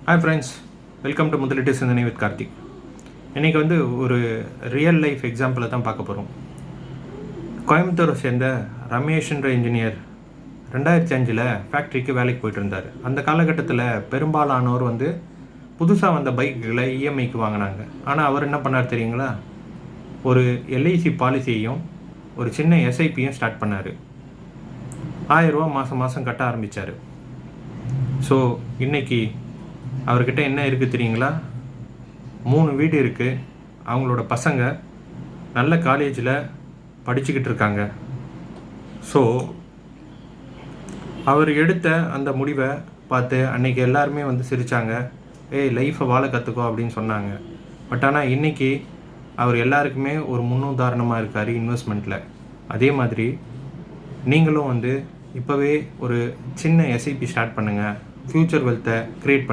Hi friends, welcome to முதலீட்டு சிந்தனை with Karthik. இன்றைக்கி ஒரு ரியல் லைஃப் எக்ஸாம்பிளை தான் பார்க்க போகிறோம். கோயம்புத்தூரை சேர்ந்த ரமேஷ்ன்ற இன்ஜினியர் 2005 ஃபேக்ட்ரிக்கு வேலைக்கு போயிட்டு இருந்தார். அந்த காலகட்டத்தில் பெரும்பாலானோர் புதுசாக வந்த பைக்குகளை இஎம்ஐக்கு வாங்கினாங்க. ஆனால் அவர் என்ன பண்ணார் தெரியுங்களா? ஒரு எல்ஐசி பாலிசியையும் ஒரு சின்ன எஸ்ஐபியும் ஸ்டார்ட் பண்ணார். 1000 ரூபா மாதம் கட்ட ஆரம்பித்தார். ஸோ இன்றைக்கி அவர்கிட்ட என்ன இருக்குது தெரியுங்களா? 3 வீடு இருக்குது. அவங்களோட பசங்க நல்ல காலேஜில் படிச்சுக்கிட்டு இருக்காங்க. ஸோ அவர் எடுத்த அந்த முடிவை பார்த்து அன்றைக்கி எல்லாருமே சிரித்தாங்க. லைஃப்பை வாழ கற்றுக்கோ அப்படின்னு சொன்னாங்க. பட் ஆனால் இன்றைக்கி அவர் எல்லாருக்குமே ஒரு முன்னுதாரணமாக இருக்கார் இன்வெஸ்ட்மெண்ட்டில். அதே மாதிரி நீங்களும் இப்போவே ஒரு சின்ன எஸ்ஐபி ஸ்டார்ட் பண்ணுங்கள். ஃப்யூச்சர் வெல்த்தை க்ரியேட் பண்ணுங்கள்.